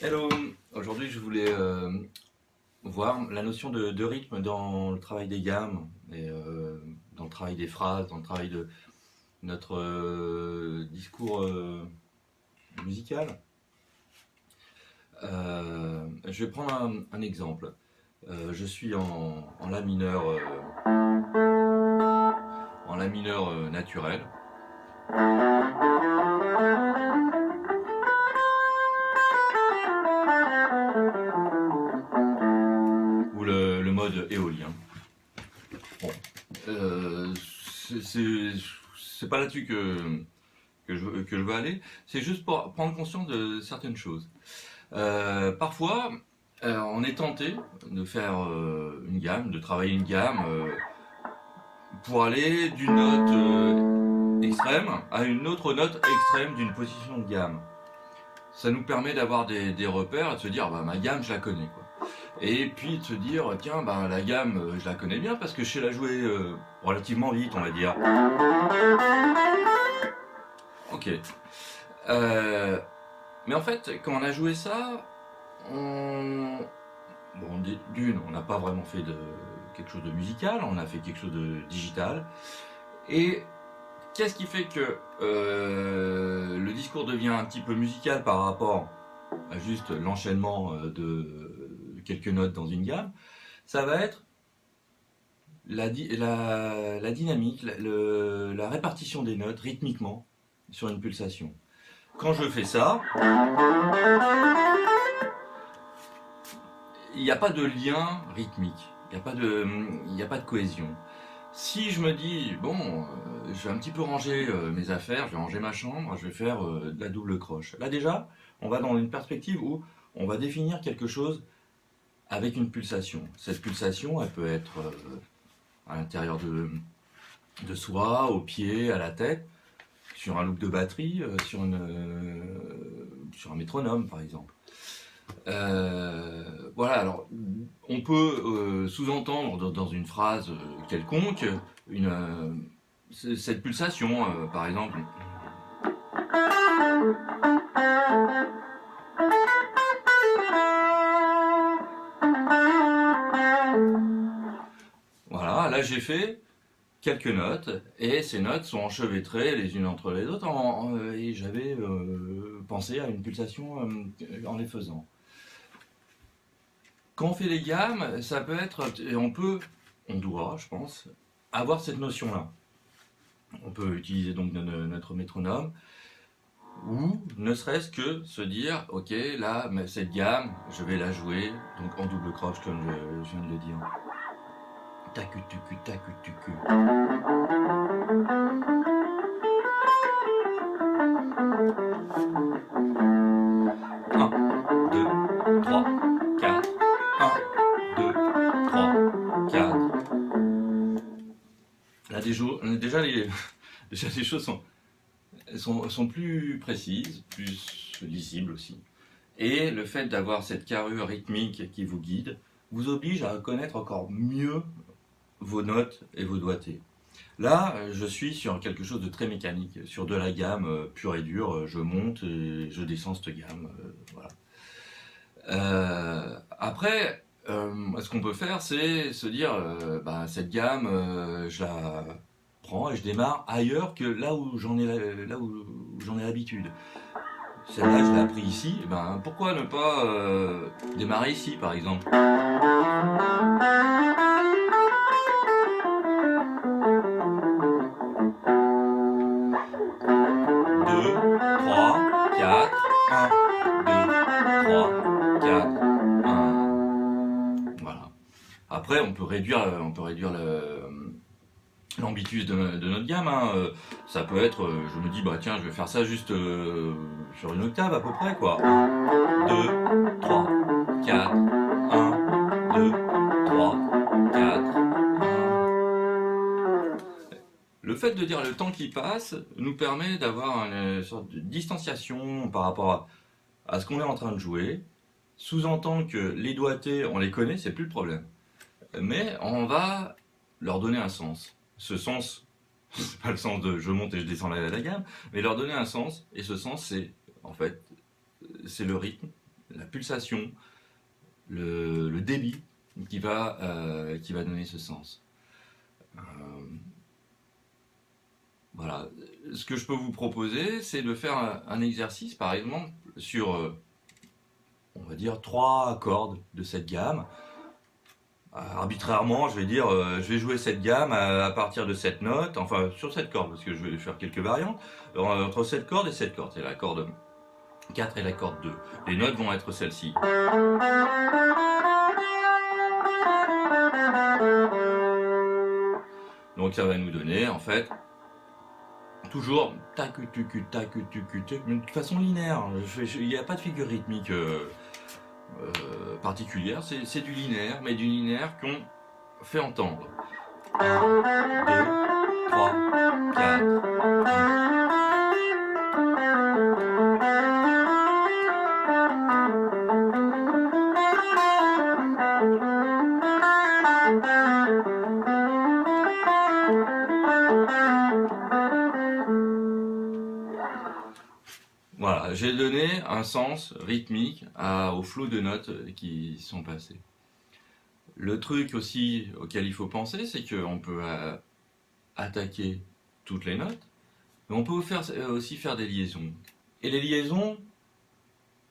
Hello, aujourd'hui je voulais voir la notion de rythme dans le travail des gammes et dans le travail des phrases, dans le travail de notre discours musical. Je vais prendre un exemple. Je suis en la mineur naturel. Ou le mode éolien. Bon, euh, c'est pas là-dessus que je veux aller, c'est juste pour prendre conscience de certaines choses. Parfois, on est tenté de faire une gamme, de travailler une gamme pour aller d'une note extrême à une autre note extrême d'une position de gamme. Ça nous permet d'avoir des repères et de se dire bah, ma gamme je la connais quoi. Et puis de se dire tiens bah, la gamme je la connais bien parce que je sais la jouer relativement vite on va dire. Ok. Mais en fait quand on a joué ça, bon, d'une, on n'a pas vraiment fait quelque chose de musical, on a fait quelque chose de digital. Et qu'est-ce qui fait que le discours devient un petit peu musical par rapport à juste l'enchaînement de quelques notes dans une gamme? Ça va être la dynamique, la répartition des notes rythmiquement sur une pulsation. Quand je fais ça, il n'y a pas de lien rythmique, il n'y a pas de cohésion. Si je me dis, bon, je vais un petit peu ranger mes affaires, je vais ranger ma chambre, je vais faire de la double croche. Là déjà, on va dans une perspective où on va définir quelque chose avec une pulsation. Cette pulsation, elle peut être à l'intérieur de soi, au pied, à la tête, sur un loop de batterie, sur un métronome par exemple. Voilà, alors on peut sous-entendre dans une phrase quelconque cette pulsation, par exemple. Voilà, là j'ai fait quelques notes et ces notes sont enchevêtrées les unes entre les autres et j'avais pensé à une pulsation en les faisant. Quand on fait les gammes, ça peut être, on doit, je pense, avoir cette notion-là. On peut utiliser donc notre métronome, ou ne serait-ce que se dire, ok, là, cette gamme, je vais la jouer, donc en double croche, comme je viens de le dire. Tacu-tucu, tacu-tucu. 1, 2, 3, 4. 1, 2, 3, 4. Là, déjà, les choses sont plus précises, plus lisibles aussi. Et le fait d'avoir cette carrure rythmique qui vous guide, vous oblige à connaître encore mieux vos notes et vos doigtés. Là, je suis sur quelque chose de très mécanique, sur de la gamme pure et dure. Je monte et je descends cette gamme. Voilà. Après, ce qu'on peut faire, c'est se dire, bah, cette gamme, je la prends et je démarre ailleurs que là où j'en ai l'habitude. Celle-là, je l'ai appris ici. Et ben, pourquoi ne pas démarrer ici, par exemple? 2, 3, 4, 1, 2, 3, 4, 1. Voilà. Après, on peut réduire l'ambitus de notre gamme. Hein. Ça peut être, je me dis, bah tiens, je vais faire ça juste sur une octave à peu près, quoi. 1, 2, 3, 4, 1, 2, 3, 4, 1. Le fait de dire le temps qui passe nous permet d'avoir une sorte de distanciation par rapport à ce qu'on est en train de jouer. Sous-entend que les doigtés, on les connaît, c'est plus le problème. Mais on va leur donner un sens. Ce sens, c'est pas le sens de je monte et je descends la gamme, mais leur donner un sens. Et ce sens, c'est en fait, c'est le rythme, pulsation, le débit qui va donner ce sens. Voilà. Ce que je peux vous proposer, c'est de faire un exercice, par exemple, sur, on va dire, 3 cordes de cette gamme. Arbitrairement, je vais dire, je vais jouer cette gamme à partir de cette note, enfin sur cette corde, parce que je vais faire quelques variantes, entre cette corde et cette corde. C'est la corde 4 et la corde 2. Les notes vont être celles-ci. Donc ça va nous donner, en fait, toujours tac tuc tac tuc tuc, mais de façon linéaire. Il n'y a pas de figure rythmique particulière, c'est du linéaire, mais du linéaire qu'on fait entendre. 1, 2, 3, 4. Voilà, j'ai donné un sens rythmique au flot de notes qui sont passées. Le truc aussi auquel il faut penser, c'est qu'on peut attaquer toutes les notes, mais on peut aussi faire des liaisons. Et les liaisons,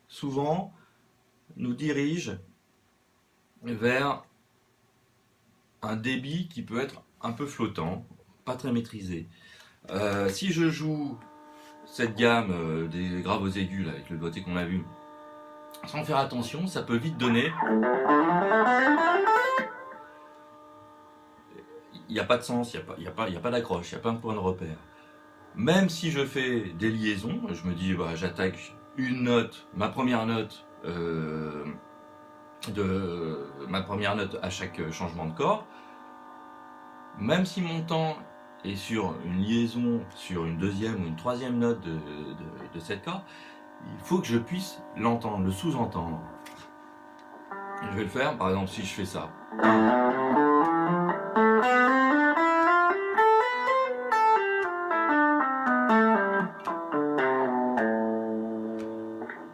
souvent, nous dirigent vers un débit qui peut être un peu flottant, pas très maîtrisé. Si je joue cette gamme des graves aux aigus là, avec le doigté qu'on a vu, sans faire attention, ça peut vite donner. Il n'y a pas de sens, il n'y a pas d'accroche, il n'y a pas un point de repère. Même si je fais des liaisons, je me dis bah, j'attaque une note, ma première note à chaque changement de corde, même si mon temps est sur une liaison, sur une deuxième ou une troisième note de cette corde, il faut que je puisse l'entendre, le sous-entendre. Je vais le faire, par exemple, si je fais ça.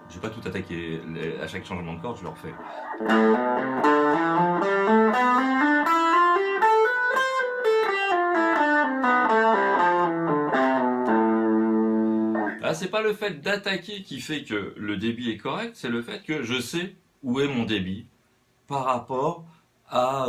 Je vais pas tout attaquer, à chaque changement de corde, je le refais. C'est pas le fait d'attaquer qui fait que le débit est correct, c'est le fait que je sais où est mon débit par rapport à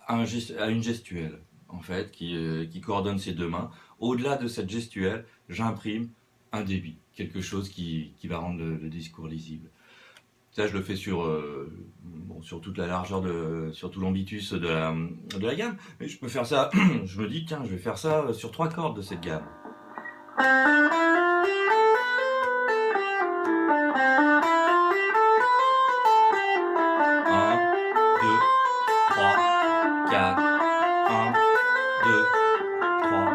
une gestuelle, en fait, qui coordonne ces deux mains. Au-delà de cette gestuelle, j'imprime un débit, quelque chose qui va rendre le discours lisible. Ça, je le fais sur toute la largeur, sur tout l'ambitus de la gamme. Mais je peux faire ça, je me dis, tiens, je vais faire ça sur 3 cordes de cette gamme. 1, 2, 3, 4, 1, 2, 3.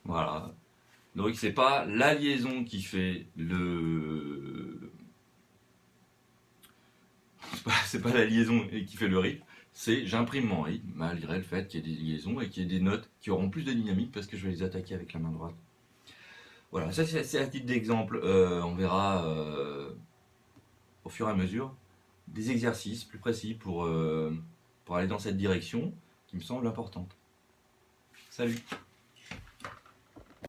Voilà. Donc c'est pas la liaison qui fait c'est pas la liaison qui fait le rythme, c'est j'imprime mon rythme malgré le fait qu'il y ait des liaisons et qu'il y ait des notes qui auront plus de dynamique parce que je vais les attaquer avec la main droite. Voilà, ça c'est à titre d'exemple. On verra au fur et à mesure des exercices plus précis pour aller dans cette direction qui me semble importante. Salut!